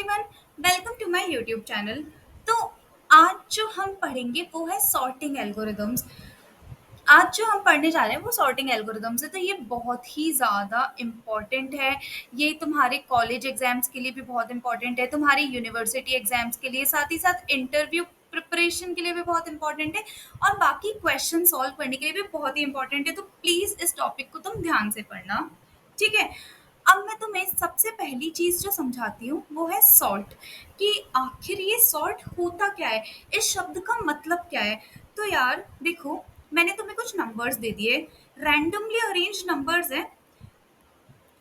Everyone, welcome to my YouTube channel. तो आज जो हम पढ़ेंगे वो है सॉर्टिंग एल्गोरिदम्स। आज जो हम पढ़ने जा रहे हैं वो सॉर्टिंग एल्गोरिदम्स है। तो ये बहुत ही ज़्यादा इम्पॉर्टेंट है। ये तुम्हारे कॉलेज एग्जाम्स के लिए भी बहुत इम्पॉर्टेंट है, तुम्हारे यूनिवर्सिटी एग्जाम्स के लिए, साथ ही साथ इंटरव्यू प्रिपरेशन के लिए भी बहुत इंपॉर्टेंट है, और बाकी क्वेश्चन सॉल्व करने के लिए भी बहुत ही इंपॉर्टेंट है। तो प्लीज़ इस टॉपिक को तुम ध्यान से पढ़ना, ठीक है। अब मैं तुम्हें सबसे पहली चीज़ जो समझाती हूँ वो है सॉर्ट, कि आखिर ये सॉर्ट होता क्या है, इस शब्द का मतलब क्या है। तो यार देखो, मैंने तुम्हें कुछ नंबर्स दे दिए, रैंडमली अरेंज नंबर्स हैं।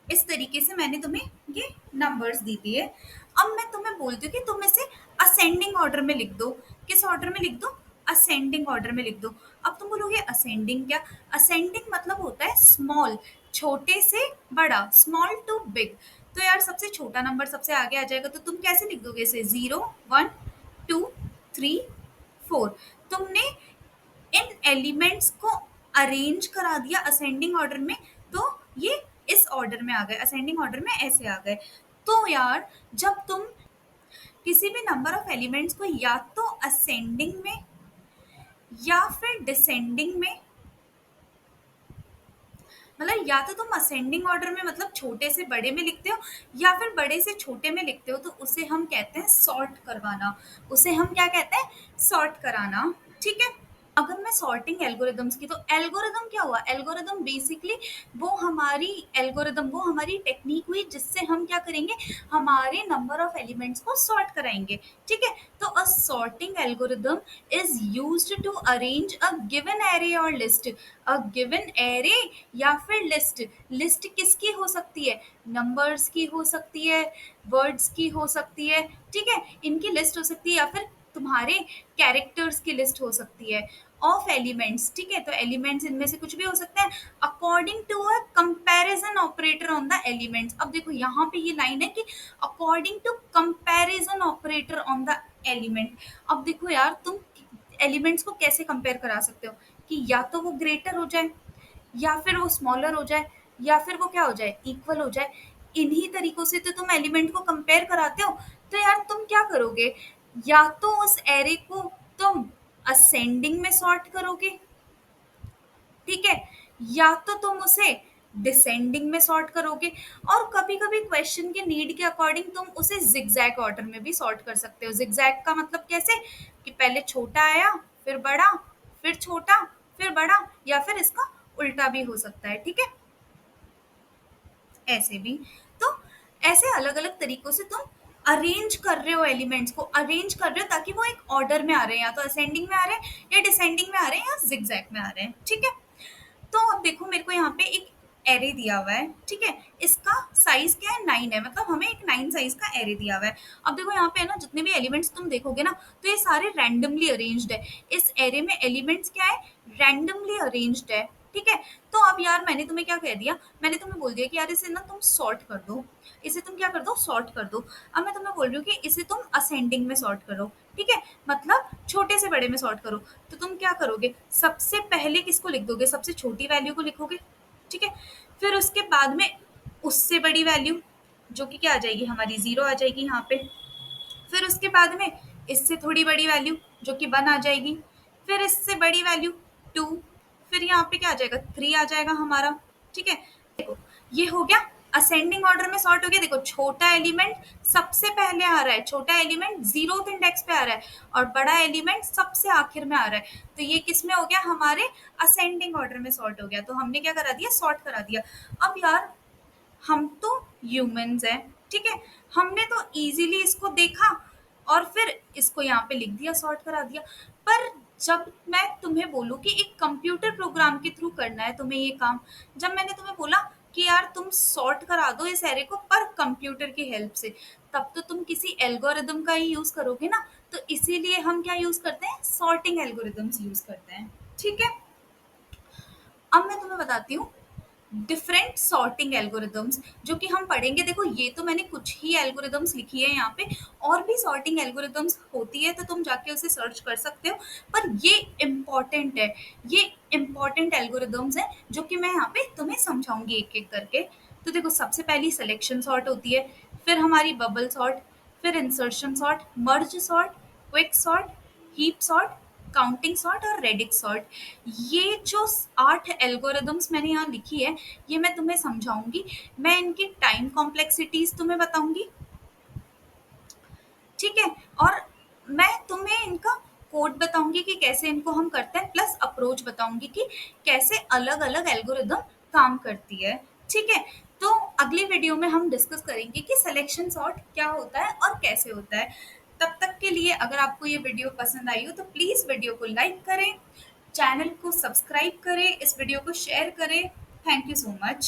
इस तरीके से मैंने तुम्हें ये नंबर्स दी दिए। अब मैं तुम्हें बोलती हूँ कि तुम इसे असेंडिंग ऑर्डर में लिख दो। किस ऑर्डर में लिख दो? असेंडिंग ऑर्डर में लिख दो। अब तुम बोलोगे असेंडिंग क्या? असेंडिंग मतलब होता है स्मॉल, छोटे से बड़ा, स्मॉल टू बिग। तो यार सबसे छोटा नंबर सबसे आगे आ जाएगा, तो तुम कैसे लिख दोगे इसे? 0, 1, 2, 3, 4। तुमने इन एलिमेंट्स को अरेंज करा दिया असेंडिंग ऑर्डर में, तो ये इस ऑर्डर में आ गए, असेंडिंग ऑर्डर में ऐसे आ गए। तो यार जब तुम किसी भी नंबर ऑफ एलिमेंट्स को या तो असेंडिंग में या फिर डिसेंडिंग में, मतलब या तो तुम असेंडिंग ऑर्डर में मतलब छोटे से बड़े में लिखते हो, या फिर बड़े से छोटे में लिखते हो, तो उसे हम कहते हैं सॉर्ट करवाना। उसे हम क्या कहते हैं? सॉर्ट कराना, ठीक है। अगर मैं सॉर्टिंग एल्गोरिदम्स की, तो एल्गोरिदम क्या हुआ? एल्गोरिदम बेसिकली वो हमारी टेक्निक हुई जिससे हम क्या करेंगे, हमारे नंबर ऑफ एलिमेंट्स को सॉर्ट कराएंगे, ठीक है। तो a sorting algorithm is used to arrange a given array और लिस्ट। अ गिवन एरे या फिर लिस्ट। लिस्ट किसकी हो सकती है? नंबर्स की हो सकती है, वर्ड्स की हो सकती है, ठीक है, इनकी लिस्ट हो सकती है, या फिर तुम्हारे कैरेक्टर्स की लिस्ट हो सकती है, ऑफ एलिमेंट्स, ठीक है। तो एलिमेंट्स इनमें से कुछ भी हो सकता है, according to a comparison operator on the elements. अब देखो यहाँ पे ये लाइन है कि according to comparison operator on the element. अब देखो यार, तुम एलिमेंट्स को कैसे कंपेयर करा सकते हो, कि या तो वो ग्रेटर हो जाए, या फिर वो स्मॉलर हो जाए, या फिर वो क्या हो जाए, इक्वल हो जाए। इन्हीं तरीकों से तो तुम एलिमेंट को कंपेयर कराते हो। तो यार तुम क्या करोगे, या तो उस एरे को तुम असेंडिंग में सॉर्ट करोगे, ठीक है, या तो तुम उसे डिसेंडिंग में सॉर्ट करोगे, और कभी कभी क्वेश्चन के नीड के अकॉर्डिंग तुम उसे जिगजैग ऑर्डर में भी सॉर्ट कर सकते हो। जिगजैग का मतलब कैसे, कि पहले छोटा आया, फिर बड़ा, फिर छोटा, फिर बड़ा, या फिर इसका उल्टा भी हो सकता है, ठीक है, ऐसे भी। तो ऐसे अलग अलग तरीकों से तुम अरेंज कर रहे हो, एलिमेंट्स को अरेंज कर रहे हो ताकि वो एक ऑर्डर में आ रहे हैं, या तो असेंडिंग में आ रहे हैं, या डिसेंडिंग में आ रहे हैं, या जिगजैग में आ रहे हैं, ठीक है। तो अब देखो, मेरे को यहाँ पे एक एरे दिया हुआ है, ठीक है। इसका साइज क्या है? 9 है, मतलब हमें एक 9 साइज का एरे दिया हुआ है। अब देखो यहाँ पे है ना, जितने भी एलिमेंट्स तुम देखोगे ना, तो ये सारे रैंडमली अरेंज्ड है। इस एरे में एलिमेंट्स क्या है? रैंडमली अरेंज्ड है, ठीक है। तो अब यार मैंने तुम्हें क्या कह दिया, मैंने तुम्हें बोल दिया कि यार इसे ना तुम सॉर्ट कर दो, इसे तुम क्या कर दो, सॉर्ट कर दो। अब मैं तुम्हें बोल रही हूँ कि इसे तुम असेंडिंग में सॉर्ट करो, ठीक है, मतलब छोटे से बड़े में सॉर्ट करो। तो तुम क्या करोगे, सबसे पहले किसको लिख दोगे? सबसे छोटी वैल्यू को लिखोगे, ठीक है। फिर उसके बाद में उससे बड़ी वैल्यू, जो कि क्या आ जाएगी, हमारी 0 आ जाएगी यहाँ पे। फिर उसके बाद में इससे थोड़ी बड़ी वैल्यू, जो कि 1 आ जाएगी। फिर इससे बड़ी वैल्यू 2। फिर यहाँ पे क्या आ जाएगा, 3 आ जाएगा हमारा, ठीक है। देखो, ये हो गया असेंडिंग ऑर्डर में सॉर्ट हो गया। देखो, छोटा एलिमेंट सबसे पहले आ रहा है, छोटा एलिमेंट 0th इंडेक्स पे आ रहा है, और बड़ा एलिमेंट सबसे आखिर में आ रहा है। तो ये किस में हो गया, हमारे असेंडिंग ऑर्डर में सॉर्ट हो गया। तो हमने क्या करा दिया, सॉर्ट करा दिया। अब यार हम तो ह्यूमंस हैं, ठीक है, हमने तो इजीली इसको देखा और फिर इसको यहाँ पे लिख दिया, सॉर्ट करा दिया। पर जब मैं तुम्हें बोलूँ कि एक कंप्यूटर प्रोग्राम के थ्रू करना है तुम्हें ये काम, जब मैंने तुम्हें बोला कि यार तुम सॉर्ट करा दो इस एरे को पर कंप्यूटर की हेल्प से, तब तो तुम किसी एल्गोरिदम का ही यूज करोगे ना। तो इसीलिए हम क्या यूज करते हैं, सॉर्टिंग एल्गोरिदम्स यूज करते हैं, ठीक है। अब मैं तुम्हें बताती हूँ डिफरेंट सॉर्टिंग एल्गोरिदम्स जो कि हम पढ़ेंगे। देखो, ये तो मैंने कुछ ही एल्गोरिदम्स लिखी है यहाँ पे, और भी सॉर्टिंग एल्गोरिदम्स होती है, तो तुम जाके उसे सर्च कर सकते हो। पर ये इम्पॉर्टेंट है, ये इम्पॉर्टेंट एल्गोरिदम्स है जो कि मैं यहाँ पे तुम्हें समझाऊंगी एक एक करके। तो देखो, सबसे पहली सिलेक्शन सॉर्ट होती है, फिर हमारी बबल सॉर्ट, फिर insertion sort, merge sort, quick sort, heap sort, counting sort और रेडिक्स सॉर्ट। ये जो 8 एल्गोरिदम्स मैंने यहाँ लिखी है, ये मैं तुम्हें समझाऊंगी। मैं इनकी टाइम कॉम्प्लेक्सिटीज तुम्हें बताऊंगी, ठीक है। और मैं तुम्हें इनका कोड बताऊंगी कि कैसे इनको हम करते हैं, प्लस अप्रोच बताऊंगी कि कैसे अलग अलग एल्गोरिदम काम करती है, ठीक है। तो अगली वीडियो में हम डिस्कस करेंगे कि सिलेक्शन सॉर्ट क्या होता है और कैसे होता है। तब तक के लिए अगर आपको ये वीडियो पसंद आई हो तो प्लीज़ वीडियो को लाइक करें, चैनल को सब्सक्राइब करें, इस वीडियो को शेयर करें। Thank you so much.